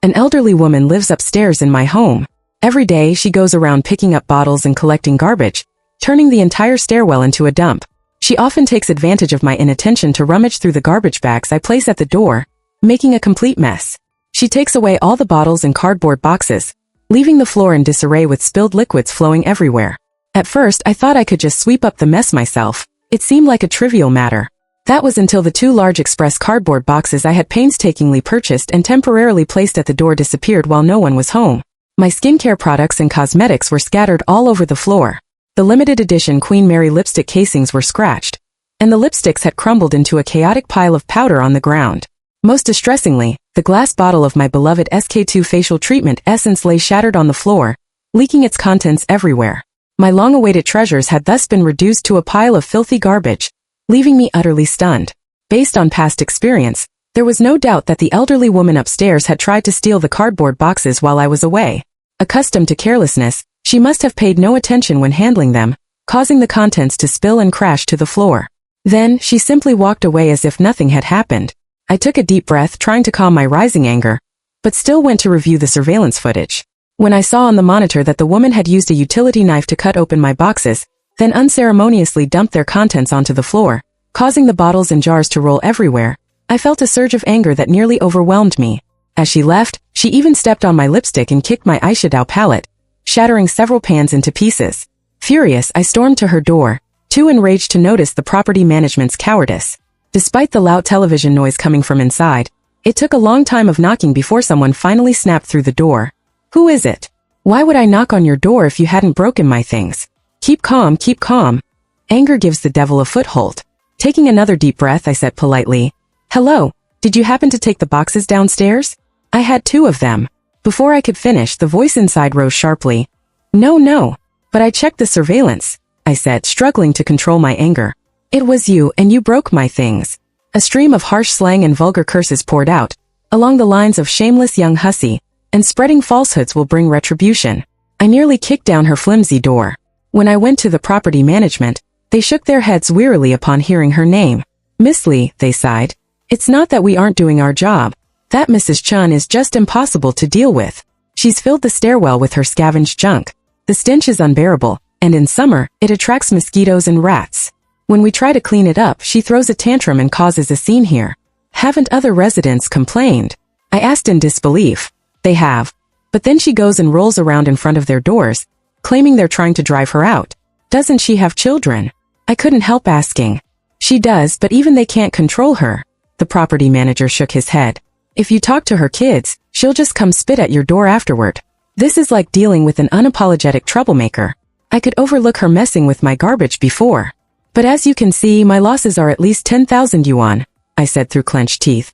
An elderly woman lives upstairs in my home. Every day she goes around picking up bottles and collecting garbage, turning the entire stairwell into a dump. She often takes advantage of my inattention to rummage through the garbage bags I place at the door, making a complete mess. She takes away all the bottles and cardboard boxes, leaving the floor in disarray with spilled liquids flowing everywhere. At first, I thought I could just sweep up the mess myself. It seemed like a trivial matter. That was until the 2 large express cardboard boxes I had painstakingly purchased and temporarily placed at the door disappeared while no one was home. My skincare products and cosmetics were scattered all over the floor. The limited edition Queen Mary lipstick casings were scratched, and the lipsticks had crumbled into a chaotic pile of powder on the ground. Most distressingly, the glass bottle of my beloved SK2 facial treatment essence lay shattered on the floor, leaking its contents everywhere. My long-awaited treasures had thus been reduced to a pile of filthy garbage, leaving me utterly stunned. Based on past experience, there was no doubt that the elderly woman upstairs had tried to steal the cardboard boxes while I was away. Accustomed to carelessness, she must have paid no attention when handling them, causing the contents to spill and crash to the floor. Then, she simply walked away as if nothing had happened. I took a deep breath trying to calm my rising anger, but still went to review the surveillance footage. When I saw on the monitor that the woman had used a utility knife to cut open my boxes, then unceremoniously dumped their contents onto the floor, causing the bottles and jars to roll everywhere, I felt a surge of anger that nearly overwhelmed me. As she left, she even stepped on my lipstick and kicked my eyeshadow palette, shattering several pans into pieces. Furious, I stormed to her door, too enraged to notice the property management's cowardice. Despite the loud television noise coming from inside, it took a long time of knocking before someone finally snapped through the door. "Who is it? Why would I knock on your door if you hadn't broken my things? Keep calm, keep calm." Anger gives the devil a foothold. Taking another deep breath, I said politely, "Hello, did you happen to take the boxes downstairs? I had 2 of them." Before I could finish, the voice inside rose sharply. No, but I checked the surveillance," I said, struggling to control my anger. "It was you, and you broke my things." A stream of harsh slang and vulgar curses poured out, along the lines of shameless young hussy, and spreading falsehoods will bring retribution. I nearly kicked down her flimsy door. When I went to the property management, they shook their heads wearily upon hearing her name. "Miss Lee," they sighed. "It's not that we aren't doing our job. That Mrs. Chun is just impossible to deal with. She's filled the stairwell with her scavenged junk. The stench is unbearable, and in summer, it attracts mosquitoes and rats. When we try to clean it up, she throws a tantrum and causes a scene here. Haven't other residents complained?" I asked in disbelief. "They have. But then she goes and rolls around in front of their doors, claiming they're trying to drive her out. Doesn't she have children?" I couldn't help asking. "She does, but even they can't control her." The property manager shook his head. "If you talk to her kids, she'll just come spit at your door afterward. This is like dealing with an unapologetic troublemaker. I could overlook her messing with my garbage before. But as you can see, my losses are at least 10,000 yuan, I said through clenched teeth.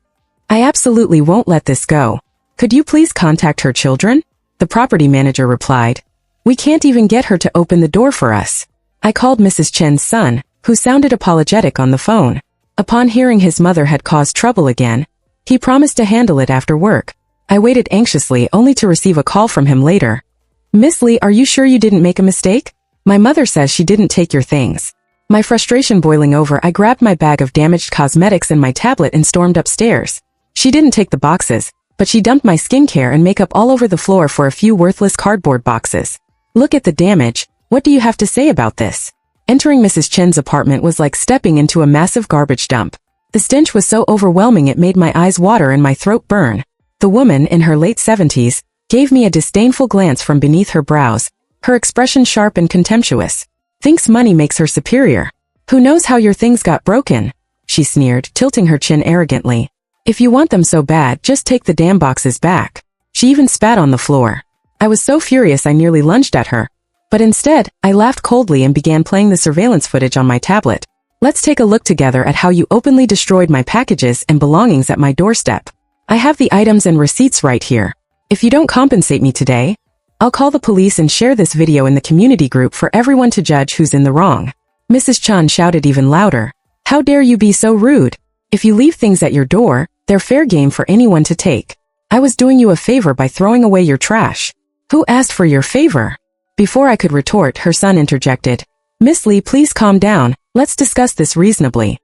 "I absolutely won't let this go. Could you please contact her children?" The property manager replied. "We can't even get her to open the door for us." I called Mrs. Chen's son, who sounded apologetic on the phone. Upon hearing his mother had caused trouble again, he promised to handle it after work. I waited anxiously only to receive a call from him later. "Miss Lee, are you sure you didn't make a mistake? My mother says she didn't take your things." My frustration boiling over, I grabbed my bag of damaged cosmetics and my tablet and stormed upstairs. She didn't take the boxes, but she dumped my skincare and makeup all over the floor for a few worthless cardboard boxes. "Look at the damage. What do you have to say about this?" Entering Mrs. Chen's apartment was like stepping into a massive garbage dump. The stench was so overwhelming it made my eyes water and my throat burn. The woman, in her late 70s, gave me a disdainful glance from beneath her brows, her expression sharp and contemptuous. "Thinks money makes her superior. Who knows how your things got broken?" she sneered, tilting her chin arrogantly. "If you want them so bad, just take the damn boxes back." She even spat on the floor. I was so furious I nearly lunged at her. But instead, I laughed coldly and began playing the surveillance footage on my tablet. "Let's take a look together at how you openly destroyed my packages and belongings at my doorstep. I have the items and receipts right here. If you don't compensate me today, I'll call the police and share this video in the community group for everyone to judge who's in the wrong." Mrs. Chun shouted even louder. "How dare you be so rude? If you leave things at your door, they're fair game for anyone to take. I was doing you a favor by throwing away your trash." "Who asked for your favor?" Before I could retort, her son interjected. "Miss Lee, please calm down. Let's discuss this reasonably."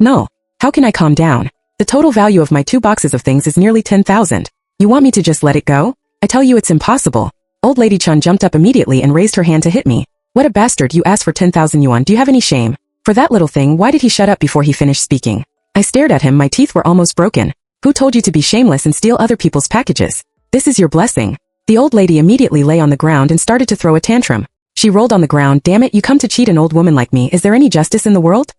"No. How can I calm down? The total value of my 2 boxes of things is nearly 10,000. You want me to just let it go? I tell you it's impossible. Old lady Chun jumped up immediately and raised her hand to hit me. What a bastard, you asked for 10,000 yuan. Do you have any shame? For that little thing, why did he shut up before he finished speaking? I stared at him, my teeth were almost broken. Who told you to be shameless and steal other people's packages? This is your blessing. The old lady immediately lay on the ground and started to throw a tantrum. She rolled on the ground. Damn it, you come to cheat an old woman like me. Is there any justice in the world?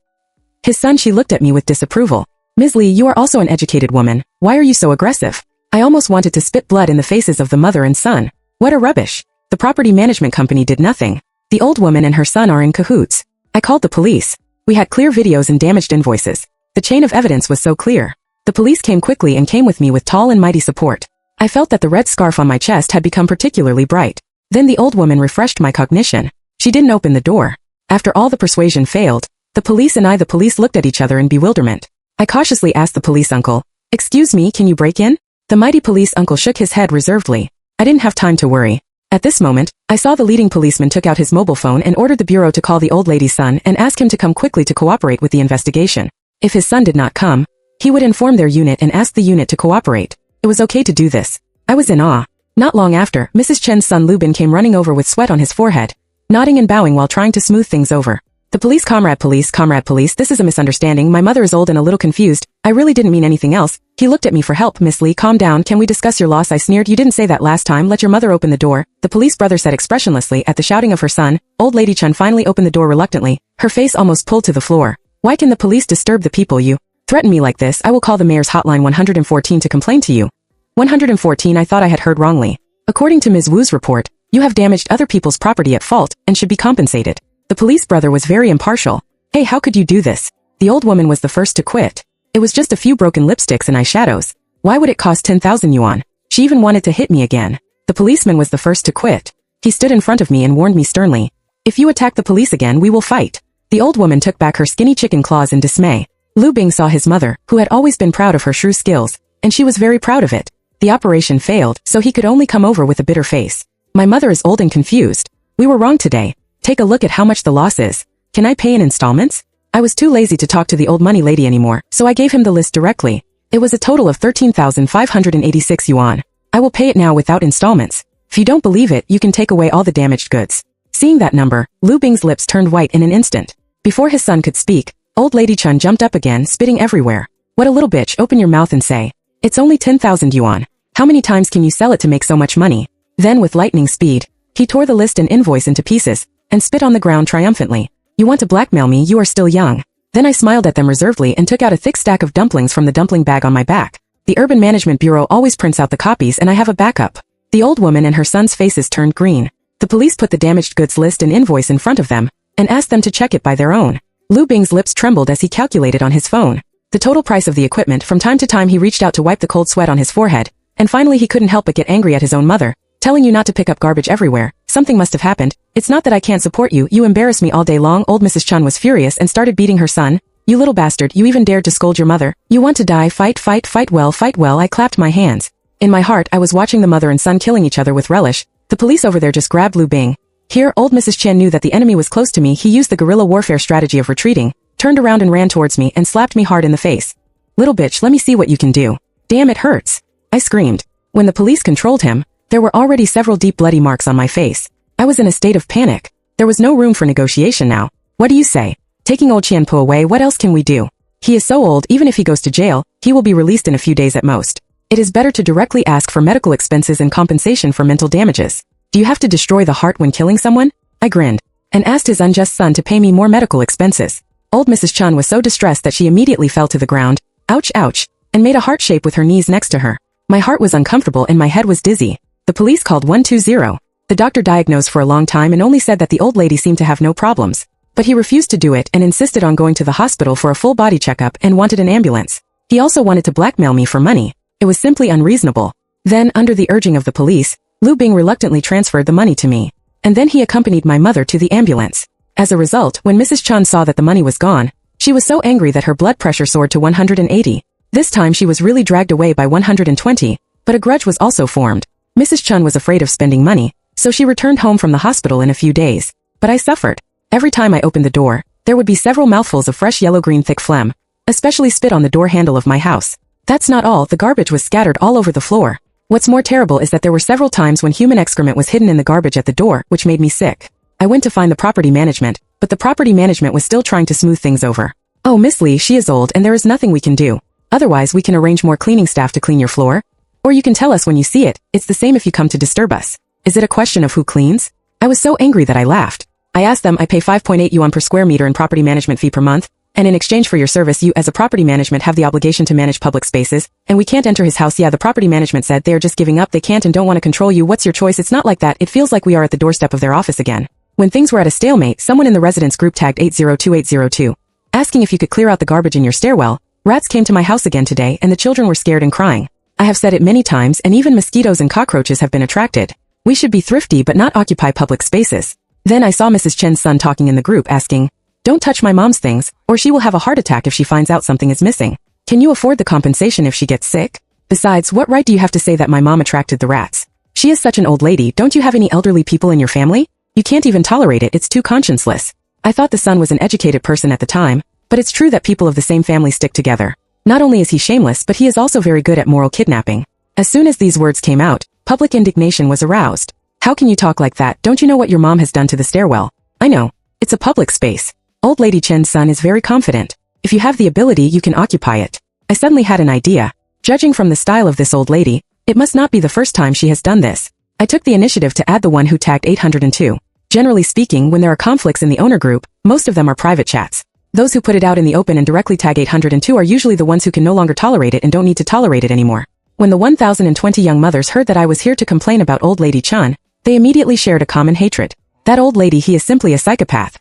His son, she looked at me with disapproval. Ms. Lee, you are also an educated woman. Why are you so aggressive? I almost wanted to spit blood in the faces of the mother and son. What a rubbish. The property management company did nothing. The old woman and her son are in cahoots. I called the police. We had clear videos and damaged invoices. The chain of evidence was so clear. The police came quickly and came with me with tall and mighty support. I felt that the red scarf on my chest had become particularly bright. Then the old woman refreshed my cognition. She didn't open the door. After all the persuasion failed, the police looked at each other in bewilderment. I cautiously asked the police uncle, "Excuse me, can you break in?" The mighty police uncle shook his head reservedly. I didn't have time to worry. At this moment, I saw the leading policeman took out his mobile phone and ordered the bureau to call the old lady's son and ask him to come quickly to cooperate with the investigation. If his son did not come, he would inform their unit and ask the unit to cooperate. It was okay to do this. I was in awe. Not long after, Mrs. Chen's son Lu Bin came running over with sweat on his forehead, nodding and bowing while trying to smooth things over. The police, comrade police, this is a misunderstanding. My mother is old and a little confused. I really didn't mean anything else. He looked at me for help. Miss Lee, calm down. Can we discuss your loss? I sneered. You didn't say that last time. Let your mother open the door. The police brother said expressionlessly at the shouting of her son. Old lady Chun finally opened the door reluctantly, her face almost pulled to the floor. Why can the police disturb the people? You threaten me like this. I will call the mayor's hotline 114 to complain to you. 114. I thought I had heard wrongly. According to Ms. Wu's report, you have damaged other people's property at fault and should be compensated. The police brother was very impartial. Hey, how could you do this? The old woman was the first to quit. It was just a few broken lipsticks and eyeshadows. Why would it cost 10,000 yuan? She even wanted to hit me again. The policeman was the first to quit. He stood in front of me and warned me sternly. If you attack the police again, we will fight. The old woman took back her skinny chicken claws in dismay. Lu Bing saw his mother, who had always been proud of her shrew skills, and she was very proud of it. The operation failed, so he could only come over with a bitter face. My mother is old and confused. We were wrong today. Take a look at how much the loss is. Can I pay in installments? I was too lazy to talk to the old money lady anymore, so I gave him the list directly. It was a total of 13,586 yuan. I will pay it now without installments. If you don't believe it, you can take away all the damaged goods. Seeing that number, Lu Bing's lips turned white in an instant. Before his son could speak, old lady Chun jumped up again, spitting everywhere. What a little bitch, open your mouth and say. It's only 10,000 yuan. How many times can you sell it to make so much money? Then with lightning speed, he tore the list and invoice into pieces, and spit on the ground triumphantly. You want to blackmail me? You are still young. Then I smiled at them reservedly and took out a thick stack of dumplings from the dumpling bag on my back. The Urban Management Bureau always prints out the copies and I have a backup. The old woman and her son's faces turned green. The police put the damaged goods list and invoice in front of them, and asked them to check it by their own. Lu Bing's lips trembled as he calculated on his phone the total price of the equipment. From time to time he reached out to wipe the cold sweat on his forehead, and finally he couldn't help but get angry at his own mother. Telling you not to pick up garbage everywhere. Something must have happened. It's not that I can't support you. You embarrass me all day long. Old Mrs. Chun was furious and started beating her son. You little bastard, you even dared to scold your mother. You want to die? Fight, fight, fight well, fight well. I clapped my hands. In my heart, I was watching the mother and son killing each other with relish. The police over there just grabbed Lu Bing. Here, old Mrs. Chen knew that the enemy was close to me. He used the guerrilla warfare strategy of retreating, turned around and ran towards me and slapped me hard in the face. Little bitch, let me see what you can do. Damn, it hurts. I screamed. When the police controlled him, there were already several deep bloody marks on my face. I was in a state of panic. There was no room for negotiation now. What do you say? Taking old Qianpo away, what else can we do? He is so old, even if he goes to jail, he will be released in a few days at most. It is better to directly ask for medical expenses and compensation for mental damages. Do you have to destroy the heart when killing someone? I grinned, and asked his unjust son to pay me more medical expenses. Old Mrs. Chun was so distressed that she immediately fell to the ground, ouch ouch, and made a heart shape with her knees next to her. My heart was uncomfortable and my head was dizzy. The police called 120. The doctor diagnosed for a long time and only said that the old lady seemed to have no problems. But he refused to do it and insisted on going to the hospital for a full body checkup and wanted an ambulance. He also wanted to blackmail me for money. It was simply unreasonable. Then, under the urging of the police, Lu Bing reluctantly transferred the money to me. And then he accompanied my mother to the ambulance. As a result, when Mrs. Chun saw that the money was gone, she was so angry that her blood pressure soared to 180. This time she was really dragged away by 120, but a grudge was also formed. Mrs. Chun was afraid of spending money, so she returned home from the hospital in a few days. But I suffered. Every time I opened the door, there would be several mouthfuls of fresh yellow-green thick phlegm, especially spit on the door handle of my house. That's not all, the garbage was scattered all over the floor. What's more terrible is that there were several times when human excrement was hidden in the garbage at the door, which made me sick. I went to find the property management, but the property management was still trying to smooth things over. "Oh, Miss Lee, she is old and there is nothing we can do. Otherwise we can arrange more cleaning staff to clean your floor. Or you can tell us when you see it, it's the same if you come to disturb us. Is it a question of who cleans?" I was so angry that I laughed. I asked them I pay 5.8 yuan per square meter in property management fee per month, and in exchange for your service you as a property management have the obligation to manage public spaces, and we can't enter his house. Yeah, the property management said they are just giving up, they can't and don't want to control you. What's your choice? It's not like that, it feels like we are at the doorstep of their office again. When things were at a stalemate, someone in the residence group tagged 802802, asking if you could clear out the garbage in your stairwell. "Rats came to my house again today and the children were scared and crying. I have said it many times and even mosquitoes and cockroaches have been attracted. We should be thrifty but not occupy public spaces." Then I saw Mrs. Chen's son talking in the group asking, "Don't touch my mom's things, or she will have a heart attack if she finds out something is missing. Can you afford the compensation if she gets sick? Besides, what right do you have to say that my mom attracted the rats? She is such an old lady. Don't you have any elderly people in your family? You can't even tolerate it, it's too conscienceless." I thought the son was an educated person at the time, but it's true that people of the same family stick together. Not only is he shameless, but he is also very good at moral kidnapping. As soon as these words came out, public indignation was aroused. "How can you talk like that? Don't you know what your mom has done to the stairwell?" "I know. It's a public space." Old Lady Chen's son is very confident. "If you have the ability, you can occupy it." I suddenly had an idea. Judging from the style of this old lady, it must not be the first time she has done this. I took the initiative to add the one who tagged 802. Generally speaking, when there are conflicts in the owner group, most of them are private chats. Those who put it out in the open and directly tag 802 are usually the ones who can no longer tolerate it and don't need to tolerate it anymore. When the 1020 young mothers heard that I was here to complain about Old Lady Chen, they immediately shared a common hatred. "That old lady, he is simply a psychopath.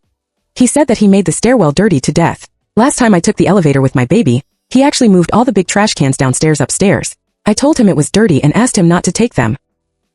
He said that he made the stairwell dirty to death. Last time I took the elevator with my baby, he actually moved all the big trash cans downstairs upstairs. I told him it was dirty and asked him not to take them.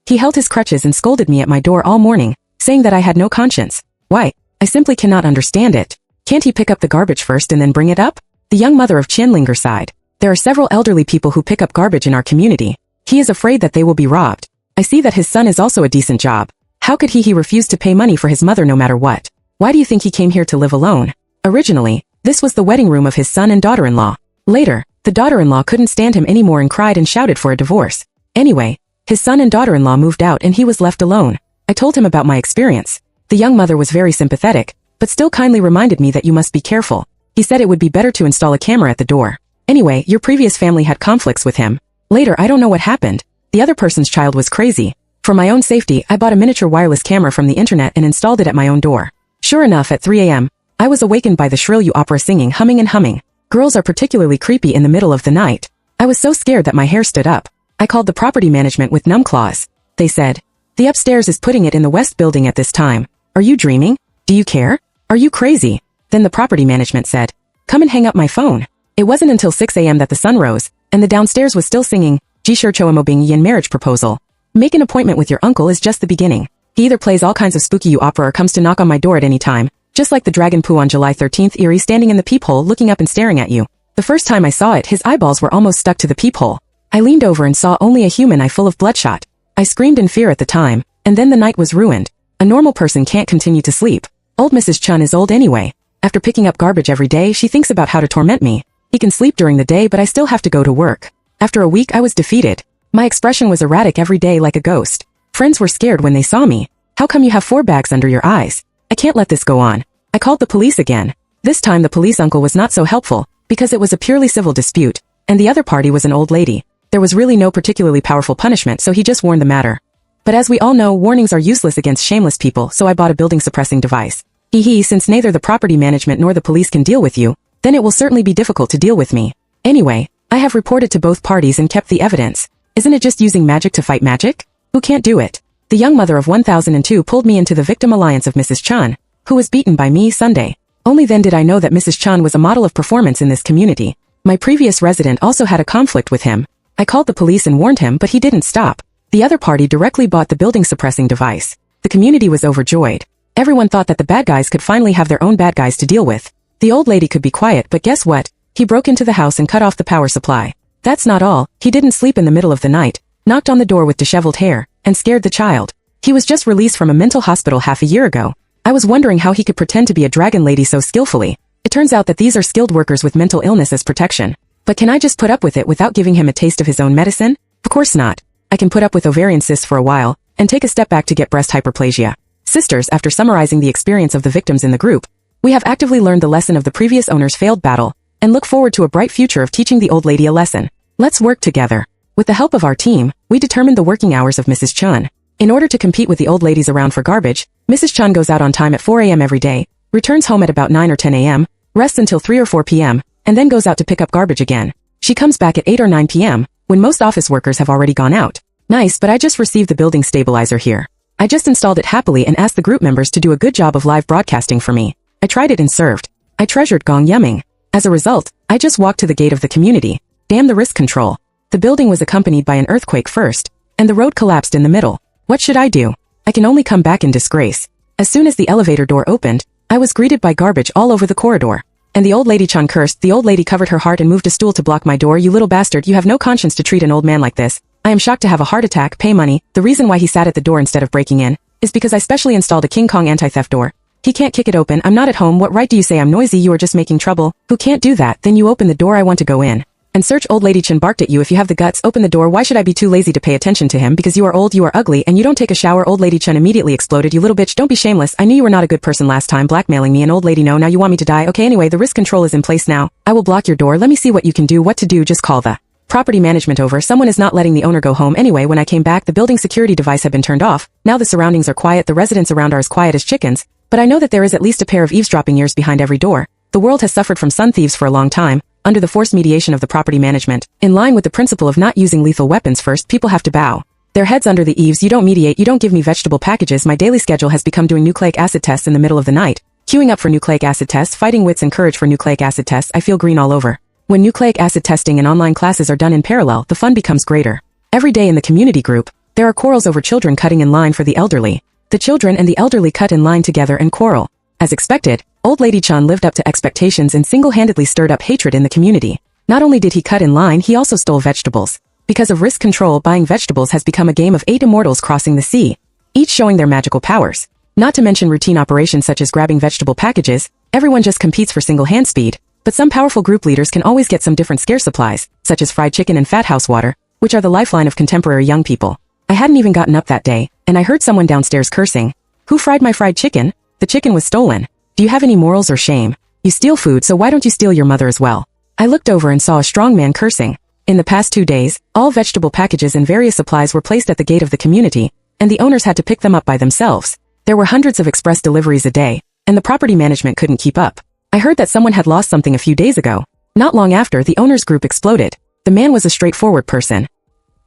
He held his crutches and scolded me at my door all morning, saying that I had no conscience. Why? I simply cannot understand it. Can't he pick up the garbage first and then bring it up?" The young mother of Qianlinger sighed. "There are several elderly people who pick up garbage in our community. He is afraid that they will be robbed. I see that his son is also a decent job. How could he refuse to pay money for his mother no matter what? Why do you think he came here to live alone? Originally, this was the wedding room of his son and daughter-in-law. Later, the daughter-in-law couldn't stand him anymore and cried and shouted for a divorce. Anyway, his son and daughter-in-law moved out and he was left alone. I told him about my experience. The young mother was very sympathetic, but still kindly reminded me that you must be careful. He said it would be better to install a camera at the door. Anyway, your previous family had conflicts with him. Later, I don't know what happened. The other person's child was crazy. For my own safety, I bought a miniature wireless camera from the internet and installed it at my own door. Sure enough, at 3 a.m., I was awakened by the shrill opera singing, humming and humming. Girls are particularly creepy in the middle of the night. I was so scared that my hair stood up. I called the property management with numb claws. They said, "The upstairs is putting it in the west building at this time. Are you dreaming? Do you care? Are you crazy?" Then the property management said, "Come and hang up my phone." It wasn't until 6 a.m. that the sun rose, and the downstairs was still singing, "Jishir Choamo Bing Yin marriage proposal. Make an appointment with your uncle is just the beginning. He either plays all kinds of spooky opera or comes to knock on my door at any time, just like the dragon poo on July 13th, eerie standing in the peephole looking up and staring at you." The first time I saw it, his eyeballs were almost stuck to the peephole. I leaned over and saw only a human eye full of bloodshot. I screamed in fear at the time, and then the night was ruined. A normal person can't continue to sleep. Old Mrs. Chun is old anyway. After picking up garbage every day, she thinks about how to torment me. He can sleep during the day, but I still have to go to work. After a week, I was defeated. My expression was erratic every day like a ghost. Friends were scared when they saw me. "How come you have 4 bags under your eyes? I can't let this go on." I called the police again. This time the police uncle was not so helpful, because it was a purely civil dispute, and the other party was an old lady. There was really no particularly powerful punishment, so he just warned the matter. But as we all know, warnings are useless against shameless people, so I bought a building suppressing device. Since neither the property management nor the police can deal with you, then it will certainly be difficult to deal with me. Anyway, I have reported to both parties and kept the evidence. Isn't it just using magic to fight magic? Who can't do it? The young mother of 1002 pulled me into the victim alliance of Mrs. Chan, who was beaten by me Sunday. Only then did I know that Mrs. Chan was a model of performance in this community. My previous resident also had a conflict with him. I called the police and warned him, but he didn't stop. The other party directly bought the building suppressing device. The community was overjoyed. Everyone thought that the bad guys could finally have their own bad guys to deal with. The old lady could be quiet, but guess what? He broke into the house and cut off the power supply. That's not all. He didn't sleep in the middle of the night, knocked on the door with disheveled hair, and scared the child. He was just released from a mental hospital half a year ago. I was wondering how he could pretend to be a dragon lady so skillfully. It turns out that these are skilled workers with mental illness as protection. But can I just put up with it without giving him a taste of his own medicine? Of course not. I can put up with ovarian cysts for a while, and take a step back to get breast hyperplasia. Sisters, after summarizing the experience of the victims in the group, we have actively learned the lesson of the previous owner's failed battle, and look forward to a bright future of teaching the old lady a lesson. Let's work together. With the help of our team, we determined the working hours of Mrs. Chun. In order to compete with the old ladies around for garbage, Mrs. Chun goes out on time at 4 a.m. every day, returns home at about 9 or 10 a.m., rests until 3 or 4 p.m., and then goes out to pick up garbage again. She comes back at 8 or 9 p.m., when most office workers have already gone out. Nice, but I just received the building stabilizer here. I just installed it happily and asked the group members to do a good job of live broadcasting for me. I tried it and served. I treasured gong yumming. As a result, I just walked to the gate of the community. Damn the risk control. The building was accompanied by an earthquake first, and the road collapsed in the middle. What should I do? I can only come back in disgrace. As soon as the elevator door opened, I was greeted by garbage all over the corridor. And the old lady Chun cursed. The old lady covered her heart and moved a stool to block my door. You little bastard, you have no conscience to treat an old man like this. I am shocked to have a heart attack, pay money. The reason why he sat at the door instead of breaking in is because I specially installed a King Kong anti-theft door. He can't kick it open. I'm not at home. What right do you say I'm noisy? You are just making trouble. Who can't do that? Then you open the door. I want to go in. And search old lady Chun barked at you. If you have the guts, open the door. Why should I be too lazy to pay attention to him? Because you are old, you are ugly, and you don't take a shower. Old lady Chun immediately exploded. You little bitch, don't be shameless. I knew you were not a good person last time, blackmailing me. An old lady, no, now you want me to die. Okay, anyway, the risk control is in place now. I will block your door. Let me see what you can do. What to do? Just call the property management over. Someone is not letting the owner go home. Anyway, when I came back, the building security device had been turned off. Now the surroundings are quiet. The residents around are as quiet as chickens. But I know that there is at least a pair of eavesdropping ears behind every door. The world has suffered from sun thieves for a long time, under the forced mediation of the property management. In line with the principle of not using lethal weapons first, people have to bow their heads under the eaves. You don't mediate, you don't give me vegetable packages. My daily schedule has become doing nucleic acid tests in the middle of the night, queuing up for nucleic acid tests, fighting wits and courage for nucleic acid tests. I feel green all over. When nucleic acid testing and online classes are done in parallel, the fun becomes greater. Every day in the community group, there are quarrels over children cutting in line for the elderly. The children and the elderly cut in line together and quarrel. As expected, old lady Chun lived up to expectations and single-handedly stirred up hatred in the community. Not only did he cut in line, he also stole vegetables. Because of risk control, buying vegetables has become a game of 8 immortals crossing the sea, each showing their magical powers. Not to mention routine operations such as grabbing vegetable packages. Everyone just competes for single-hand speed, but some powerful group leaders can always get some different scarce supplies, such as fried chicken and fat house water, which are the lifeline of contemporary young people. I hadn't even gotten up that day, and I heard someone downstairs cursing. Who fried my fried chicken? The chicken was stolen. Do you have any morals or shame? You steal food, so why don't you steal your mother as well? I looked over and saw a strong man cursing. In the past 2 days, all vegetable packages and various supplies were placed at the gate of the community, and the owners had to pick them up by themselves. There were hundreds of express deliveries a day, and the property management couldn't keep up. I heard that someone had lost something a few days ago. Not long after, the owners group exploded. The man was a straightforward person.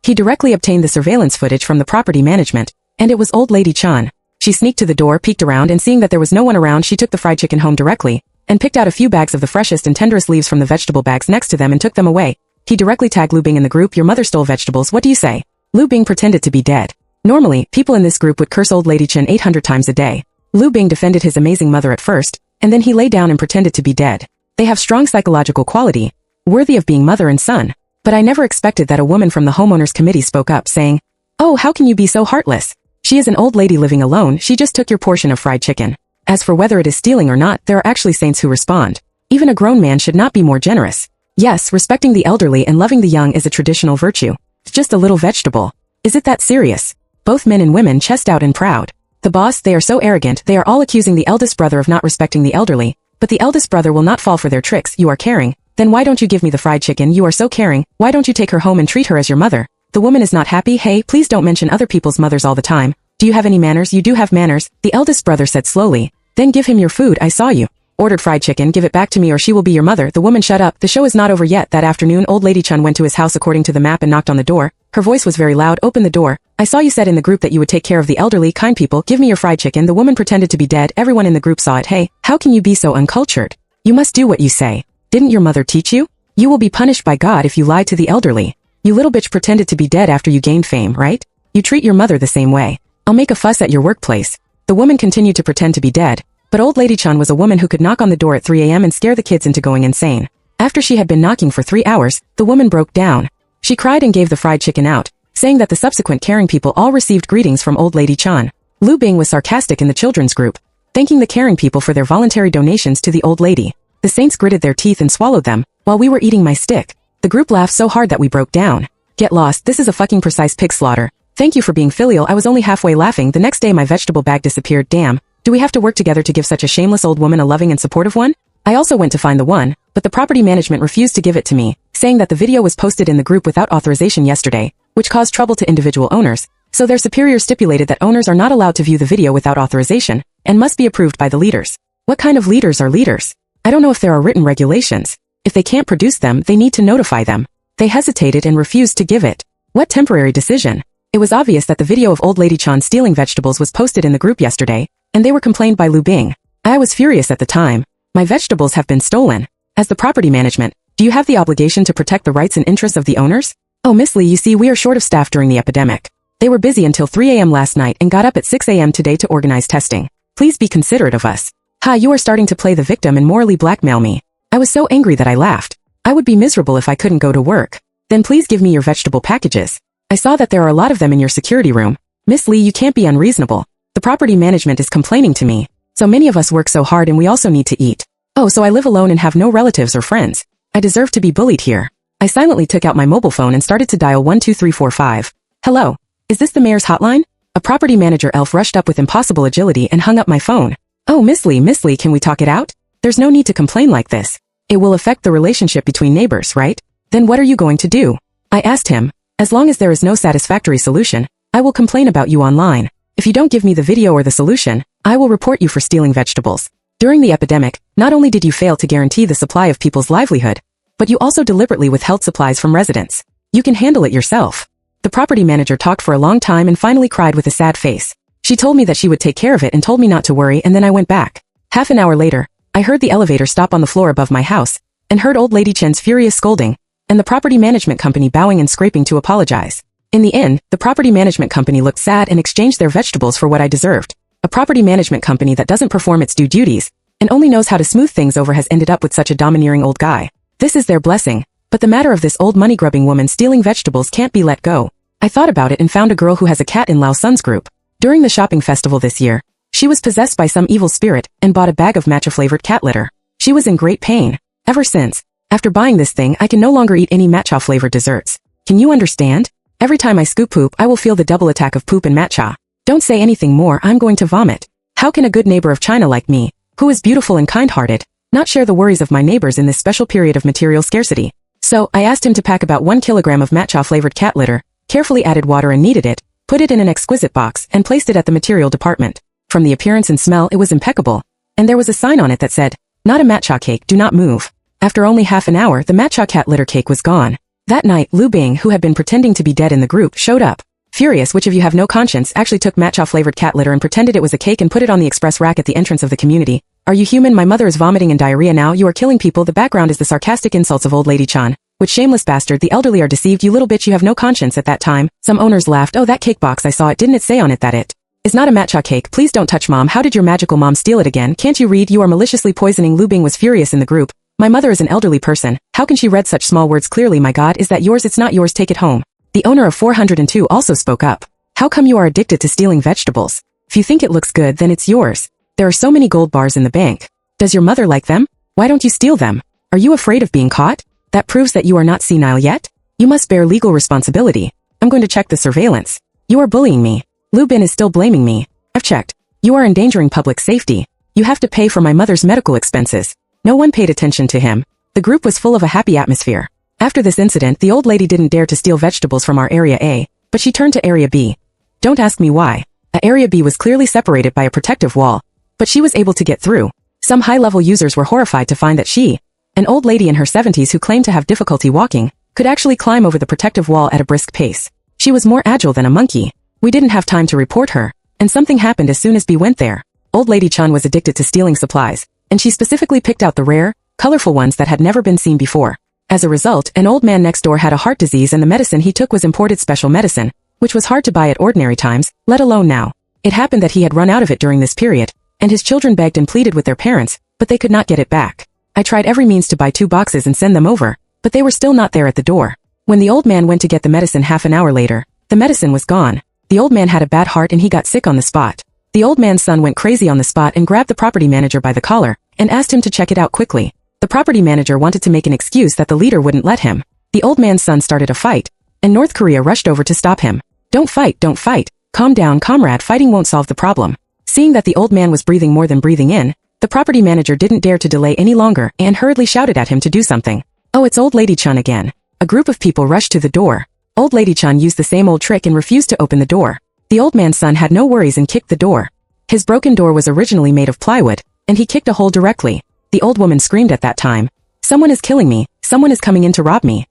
He directly obtained the surveillance footage from the property management, and it was old lady Chun. She sneaked to the door, peeked around, and seeing that there was no one around, she took the fried chicken home directly, and picked out a few bags of the freshest and tenderest leaves from the vegetable bags next to them and took them away. He directly tagged Lu Bing in the group. Your mother stole vegetables, what do you say? Lu Bing pretended to be dead. Normally, people in this group would curse old lady Chun 800 times a day. Lu Bing defended his amazing mother at first, and then he lay down and pretended to be dead. They have strong psychological quality, worthy of being mother and son. But I never expected that a woman from the homeowners committee spoke up, saying, "Oh, how can you be so heartless? She is an old lady living alone, she just took your portion of fried chicken." As for whether it is stealing or not, there are actually saints who respond. Even a grown man should not be more generous. Yes, respecting the elderly and loving the young is a traditional virtue. It's just a little vegetable. Is it that serious? Both men and women chest out and proud. The boss, they are so arrogant, they are all accusing the eldest brother of not respecting the elderly. But the eldest brother will not fall for their tricks. You are caring. Then why don't you give me the fried chicken? You are so caring. Why don't you take her home and treat her as your mother? The woman is not happy. Hey, please don't mention other people's mothers all the time. Do you have any manners? You do have manners, the eldest brother said slowly. Then give him your food. I saw you ordered fried chicken. Give it back to me or she will be your mother. The woman shut up. The show is not over yet. That afternoon, old lady Chun went to his house according to the map and knocked on the door. Her voice was very loud. Open the door. I saw you said in the group that you would take care of the elderly, kind people. Give me your fried chicken. The woman pretended to be dead. Everyone in the group saw it. Hey, how can you be so uncultured? You must do what you say. Didn't your mother teach you? You will be punished by God if you lie to the elderly. You little bitch pretended to be dead after you gained fame, right? You treat your mother the same way. I'll make a fuss at your workplace. The woman continued to pretend to be dead, but old lady Chun was a woman who could knock on the door at 3 a.m. and scare the kids into going insane. After she had been knocking for 3 hours, the woman broke down. She cried and gave the fried chicken out, saying that the subsequent caring people all received greetings from old lady Chun. Lu Bing was sarcastic in the children's group, thanking the caring people for their voluntary donations to the old lady. The saints gritted their teeth and swallowed them, while we were eating my stick. The group laughed so hard that we broke down. Get lost, this is a fucking precise pig slaughter. Thank you for being filial, I was only halfway laughing. The next day my vegetable bag disappeared. Damn, do we have to work together to give such a shameless old woman a loving and supportive one? I also went to find the one, but the property management refused to give it to me, saying that the video was posted in the group without authorization yesterday, which caused trouble to individual owners, so their superiors stipulated that owners are not allowed to view the video without authorization, and must be approved by the leaders. What kind of leaders are leaders? I don't know if there are written regulations. If they can't produce them, they need to notify them. They hesitated and refused to give it. What temporary decision? It was obvious that the video of old lady Chan stealing vegetables was posted in the group yesterday, and they were complained by Lu Bing. I was furious at the time. My vegetables have been stolen. As the property management, do you have the obligation to protect the rights and interests of the owners? Oh, Miss Lee, you see, we are short of staff during the epidemic. They were busy until 3 a.m. last night and got up at 6 a.m. today to organize testing. Please be considerate of us. Ha, you are starting to play the victim and morally blackmail me. I was so angry that I laughed. I would be miserable if I couldn't go to work. Then please give me your vegetable packages. I saw that there are a lot of them in your security room. Miss Lee, you can't be unreasonable. The property management is complaining to me. So many of us work so hard and we also need to eat. Oh, so I live alone and have no relatives or friends. I deserve to be bullied here. I silently took out my mobile phone and started to dial 12345. Hello, is this the mayor's hotline? A property manager elf rushed up with impossible agility and hung up my phone. Oh, Miss Lee, can we talk it out? There's no need to complain like this. It will affect the relationship between neighbors, right? Then what are you going to do? I asked him. As long as there is no satisfactory solution, I will complain about you online. If you don't give me the video or the solution, I will report you for stealing vegetables. During the epidemic, not only did you fail to guarantee the supply of people's livelihood, but you also deliberately withheld supplies from residents. You can handle it yourself. The property manager talked for a long time and finally cried with a sad face. She told me that she would take care of it and told me not to worry, and then I went back. Half an hour later, I heard the elevator stop on the floor above my house, and heard old lady Chen's furious scolding, and the property management company bowing and scraping to apologize. In the end, the property management company looked sad and exchanged their vegetables for what I deserved. A property management company that doesn't perform its due duties, and only knows how to smooth things over has ended up with such a domineering old guy. This is their blessing, but the matter of this old money-grubbing woman stealing vegetables can't be let go. I thought about it and found a girl who has a cat in Lao Sun's group. During the shopping festival this year, she was possessed by some evil spirit and bought a bag of matcha-flavored cat litter. She was in great pain. Ever since, after buying this thing, I can no longer eat any matcha-flavored desserts. Can you understand? Every time I scoop poop, I will feel the double attack of poop and matcha. Don't say anything more, I'm going to vomit. How can a good neighbor of China like me, who is beautiful and kind-hearted, not share the worries of my neighbors in this special period of material scarcity? So, I asked him to pack about 1 kilogram of matcha-flavored cat litter, carefully added water and kneaded it, put it in an exquisite box, and placed it at the material department. From the appearance and smell, it was impeccable. And there was a sign on it that said, "Not a matcha cake, do not move." After only half an hour, the matcha cat litter cake was gone. That night, Lu Bing, who had been pretending to be dead in the group, showed up. Furious, which of you have no conscience, actually took matcha-flavored cat litter and pretended it was a cake and put it on the express rack at the entrance of the community. Are you human? My mother is vomiting and diarrhea now. You are killing people. The background is the sarcastic insults of old lady Chan. Which shameless bastard, the elderly are deceived. You little bitch, you have no conscience. At that time, some owners laughed. Oh, that cake box, I saw it. Didn't it say on it that it is not a matcha cake? Please don't touch, mom. How did your magical mom steal it again? Can't you read? You are maliciously poisoning. Lu Bing was furious in the group. My mother is an elderly person. How can she read such small words clearly? My God, is that yours? It's not yours. Take it home. The owner of 402 also spoke up. How come you are addicted to stealing vegetables? If you think it looks good, then it's yours. There are so many gold bars in the bank. Does your mother like them? Why don't you steal them? Are you afraid of being caught? That proves that you are not senile yet. You must bear legal responsibility. I'm going to check the surveillance. You are bullying me. Lu Bin is still blaming me. I've checked. You are endangering public safety. You have to pay for my mother's medical expenses. No one paid attention to him. The group was full of a happy atmosphere. After this incident, the old lady didn't dare to steal vegetables from our Area A, but she turned to Area B. Don't ask me why. Area B was clearly separated by a protective wall, but she was able to get through. Some high-level users were horrified to find that she, an old lady in her 70s who claimed to have difficulty walking, could actually climb over the protective wall at a brisk pace. She was more agile than a monkey. We didn't have time to report her, and something happened as soon as B went there. Old lady Chun was addicted to stealing supplies, and she specifically picked out the rare, colorful ones that had never been seen before. As a result, an old man next door had a heart disease and the medicine he took was imported special medicine, which was hard to buy at ordinary times, let alone now. It happened that he had run out of it during this period, and his children begged and pleaded with their parents, but they could not get it back. I tried every means to buy 2 boxes and send them over, but they were still not there at the door. When the old man went to get the medicine half an hour later, the medicine was gone. The old man had a bad heart and he got sick on the spot. The old man's son went crazy on the spot and grabbed the property manager by the collar and asked him to check it out quickly. The property manager wanted to make an excuse that the leader wouldn't let him. The old man's son started a fight, and North Korea rushed over to stop him. Don't fight, don't fight. Calm down, comrade, fighting won't solve the problem. Seeing that the old man was breathing more than breathing in, the property manager didn't dare to delay any longer and hurriedly shouted at him to do something. Oh, it's Old Lady Chun again. A group of people rushed to the door. Old Lady Chun used the same old trick and refused to open the door. The old man's son had no worries and kicked the door. His broken door was originally made of plywood, and he kicked a hole directly. The old woman screamed at that time. Someone is killing me, someone is coming in to rob me.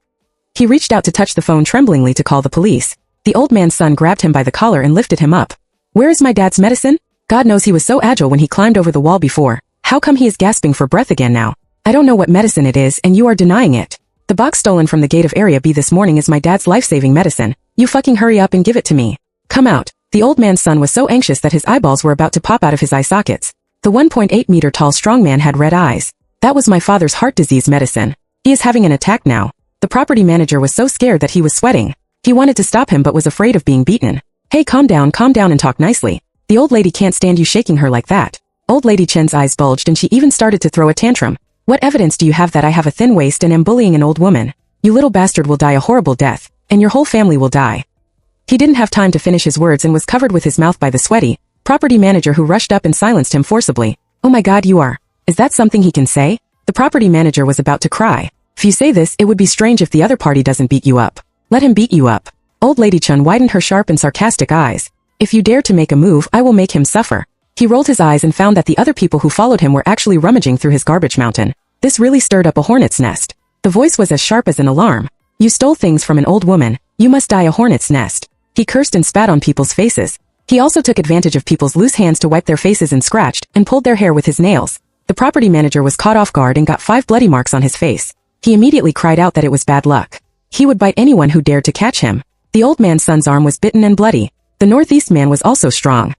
He reached out to touch the phone tremblingly to call the police. The old man's son grabbed him by the collar and lifted him up. Where is my dad's medicine? God knows he was so agile when he climbed over the wall before. How come he is gasping for breath again now? I don't know what medicine it is and you are denying it. The box stolen from the gate of Area B this morning is my dad's life-saving medicine. You fucking hurry up and give it to me. Come out. The old man's son was so anxious that his eyeballs were about to pop out of his eye sockets. The 1.8-meter tall strong man had red eyes. That was my father's heart disease medicine. He is having an attack now. The property manager was so scared that he was sweating. He wanted to stop him but was afraid of being beaten. Hey, calm down and talk nicely. The old lady can't stand you shaking her like that. Old Lady Chen's eyes bulged and she even started to throw a tantrum. What evidence do you have that I have a thin waist and am bullying an old woman? You little bastard will die a horrible death, and your whole family will die. He didn't have time to finish his words and was covered with his mouth by the sweaty property manager who rushed up and silenced him forcibly. Oh my God, you are. Is that something he can say? The property manager was about to cry. If you say this, it would be strange if the other party doesn't beat you up. Let him beat you up. Old Lady Chun widened her sharp and sarcastic eyes. If you dare to make a move, I will make him suffer. He rolled his eyes and found that the other people who followed him were actually rummaging through his garbage mountain. This really stirred up a hornet's nest. The voice was as sharp as an alarm. You stole things from an old woman. You must die a hornet's nest. He cursed and spat on people's faces. He also took advantage of people's loose hands to wipe their faces and scratched and pulled their hair with his nails. The property manager was caught off guard and got 5 bloody marks on his face. He immediately cried out that it was bad luck. He would bite anyone who dared to catch him. The old man's son's arm was bitten and bloody. The northeast man was also strong.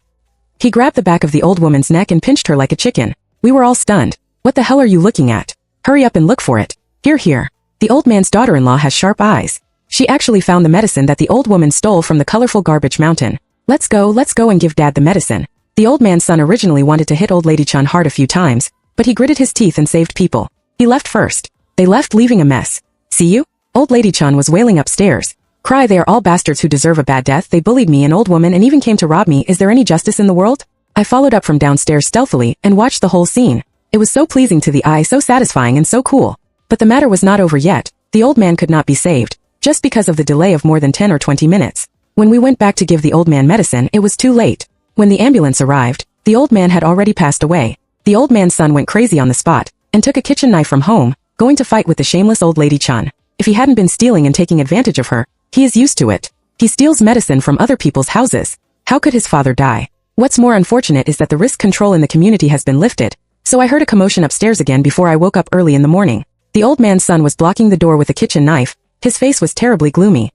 He grabbed the back of the old woman's neck and pinched her like a chicken. We were all stunned. What the hell are you looking at? Hurry up and look for it. Here. The old man's daughter-in-law has sharp eyes. She actually found the medicine that the old woman stole from the colorful garbage mountain. Let's go and give Dad the medicine. The old man's son originally wanted to hit Old Lady Chun hard a few times, but he gritted his teeth and saved people. He left first. They left leaving a mess. See you? Old Lady Chun was wailing upstairs. Cry, they are all bastards who deserve a bad death. They bullied me, an old woman, and even came to rob me. Is there any justice in the world? I followed up from downstairs stealthily and watched the whole scene. It was so pleasing to the eye, so satisfying and so cool. But the matter was not over yet. The old man could not be saved, just because of the delay of more than 10 or 20 minutes. When we went back to give the old man medicine, it was too late. When the ambulance arrived, the old man had already passed away. The old man's son went crazy on the spot and took a kitchen knife from home, going to fight with the shameless Old Lady Chun. If he hadn't been stealing and taking advantage of her, he is used to it. He steals medicine from other people's houses. How could his father die? What's more unfortunate is that the risk control in the community has been lifted, so I heard a commotion upstairs again before I woke up early in the morning. The old man's son was blocking the door with a kitchen knife. His face was terribly gloomy.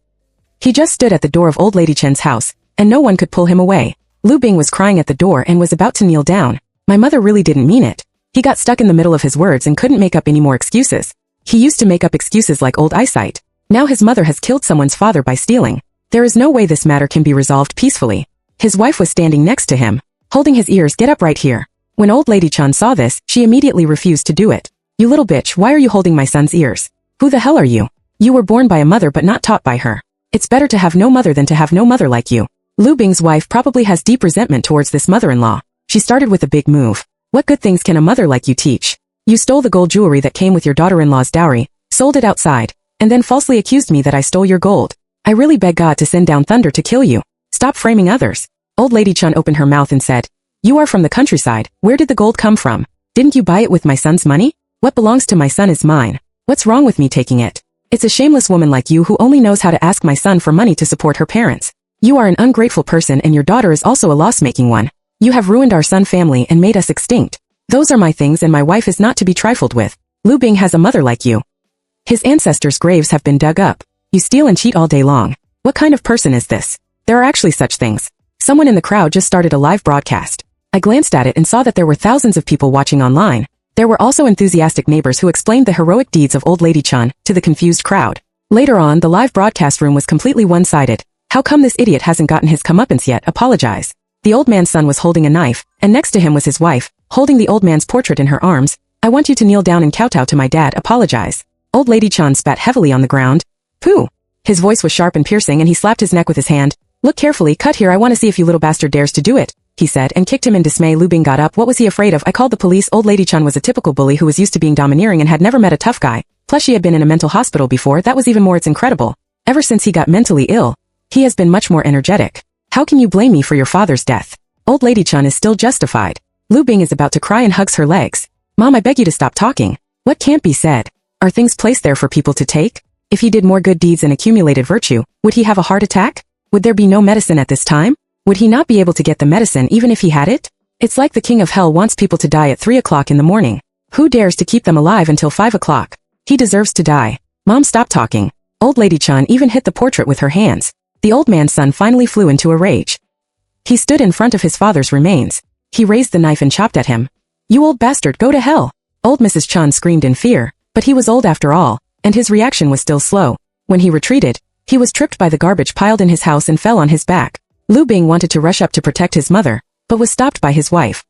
He just stood at the door of Old Lady Chen's house, and no one could pull him away. Lu Bing was crying at the door and was about to kneel down. My mother really didn't mean it. He got stuck in the middle of his words and couldn't make up any more excuses. He used to make up excuses like old eyesight. Now his mother has killed someone's father by stealing. There is no way this matter can be resolved peacefully. His wife was standing next to him, holding his ears. Get up right here. When Old Lady Chun saw this, she immediately refused to do it. You little bitch, why are you holding my son's ears? Who the hell are you? You were born by a mother but not taught by her. It's better to have no mother than to have no mother like you. Lu Bing's wife probably has deep resentment towards this mother-in-law. She started with a big move. What good things can a mother like you teach? You stole the gold jewelry that came with your daughter-in-law's dowry, sold it outside, and then falsely accused me that I stole your gold. I really beg God to send down thunder to kill you. Stop framing others. Old Lady Chun opened her mouth and said, You are from the countryside. Where did the gold come from? Didn't you buy it with my son's money? What belongs to my son is mine. What's wrong with me taking it? It's a shameless woman like you who only knows how to ask my son for money to support her parents. You are an ungrateful person and your daughter is also a loss-making one. You have ruined our son family and made us extinct. Those are my things and my wife is not to be trifled with. Lu Bing has a mother like you. His ancestors' graves have been dug up. You steal and cheat all day long. What kind of person is this? There are actually such things. Someone in the crowd just started a live broadcast. I glanced at it and saw that there were thousands of people watching online. There were also enthusiastic neighbors who explained the heroic deeds of Old Lady Chun to the confused crowd. Later on, the live broadcast room was completely one-sided. How come this idiot hasn't gotten his comeuppance yet? Apologize. The old man's son was holding a knife, and next to him was his wife, holding the old man's portrait in her arms. I want you to kneel down and kowtow to my dad. Apologize. Old Lady Chun spat heavily on the ground. Pooh! His voice was sharp and piercing and he slapped his neck with his hand. Look carefully, cut here, I want to see if you little bastard dares to do it, he said, and kicked him in dismay. Lu Bing got up. What was he afraid of? I called the police. Old Lady Chun was a typical bully who was used to being domineering and had never met a tough guy. Plus she had been in a mental hospital before. That was even more. It's incredible. Ever since he got mentally ill, he has been much more energetic. How can you blame me for your father's death? Old Lady Chun is still justified. Lu Bing is about to cry and hugs her legs. Mom, I beg you to stop talking. What can't be said? Are things placed there for people to take? If he did more good deeds and accumulated virtue, would he have a heart attack? Would there be no medicine at this time? Would he not be able to get the medicine even if he had it? It's like the king of hell wants people to die at 3 o'clock in the morning. Who dares to keep them alive until 5 o'clock? He deserves to die. Mom, stop talking. Old Lady Chun even hit the portrait with her hands. The old man's son finally flew into a rage. He stood in front of his father's remains. He raised the knife and chopped at him. You old bastard, go to hell. Old Mrs. Chun screamed in fear, but he was old after all, and his reaction was still slow. When he retreated, he was tripped by the garbage piled in his house and fell on his back. Lu Bing wanted to rush up to protect his mother, but was stopped by his wife.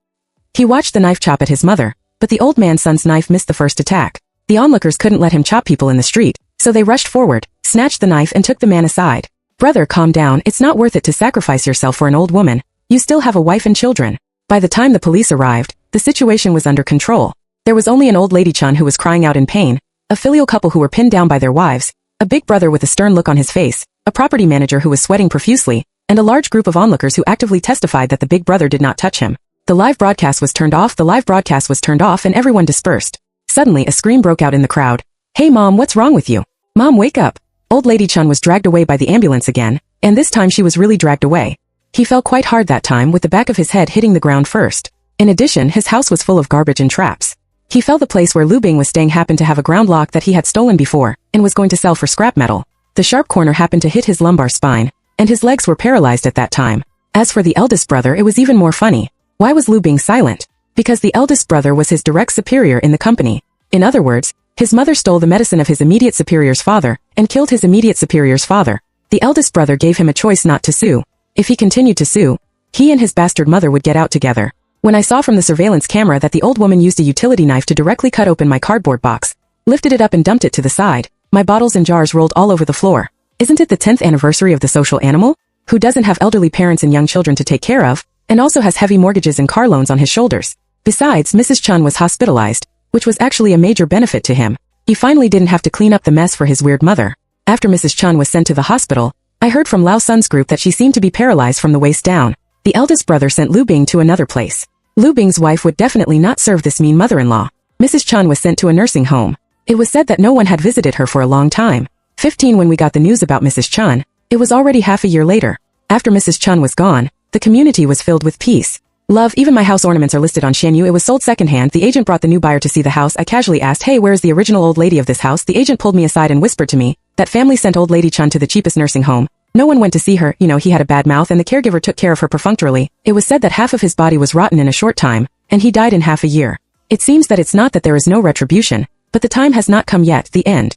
He watched the knife chop at his mother, but the old man's son's knife missed the first attack. The onlookers couldn't let him chop people in the street, so they rushed forward, snatched the knife and took the man aside. Brother, calm down, it's not worth it to sacrifice yourself for an old woman. You still have a wife and children. By the time the police arrived, the situation was under control. There was only an old Lady Chun who was crying out in pain, a filial couple who were pinned down by their wives, a big brother with a stern look on his face, a property manager who was sweating profusely, and a large group of onlookers who actively testified that the big brother did not touch him. The live broadcast was turned off, and everyone dispersed. Suddenly a scream broke out in the crowd. Hey Mom, what's wrong with you? Mom, wake up. Old Lady Chun was dragged away by the ambulance again, and this time she was really dragged away. He fell quite hard that time with the back of his head hitting the ground first. In addition, his house was full of garbage and traps. He fell. The place where Lu Bing was staying happened to have a ground lock that he had stolen before, and was going to sell for scrap metal. The sharp corner happened to hit his lumbar spine, and his legs were paralyzed at that time. As for the eldest brother, it was even more funny. Why was Lu Bing silent? Because the eldest brother was his direct superior in the company. In other words, his mother stole the medicine of his immediate superior's father, and killed his immediate superior's father. The eldest brother gave him a choice not to sue. If he continued to sue, he and his bastard mother would get out together. When I saw from the surveillance camera that the old woman used a utility knife to directly cut open my cardboard box, lifted it up and dumped it to the side, my bottles and jars rolled all over the floor. Isn't it the 10th anniversary of the social animal? Who doesn't have elderly parents and young children to take care of, and also has heavy mortgages and car loans on his shoulders? Besides, Mrs. Chun was hospitalized, which was actually a major benefit to him. He finally didn't have to clean up the mess for his weird mother. After Mrs. Chun was sent to the hospital, I heard from Lao Sun's group that she seemed to be paralyzed from the waist down. The eldest brother sent Lu Bing to another place. Lu Bing's wife would definitely not serve this mean mother-in-law. Mrs. Chun was sent to a nursing home. It was said that no one had visited her for a long time. 15 When we got the news about Mrs. Chun, it was already half a year later. After Mrs. Chun was gone, the community was filled with peace. Love, even my house ornaments are listed on Shanyu. It was sold secondhand. The agent brought the new buyer to see the house. I casually asked, hey, where is the original old lady of this house? The agent pulled me aside and whispered to me, that family sent old Lady Chun to the cheapest nursing home. No one went to see her, he had a bad mouth and the caregiver took care of her perfunctorily. It was said that half of his body was rotten in a short time, and he died in half a year. It seems that it's not that there is no retribution, but the time has not come yet. The end.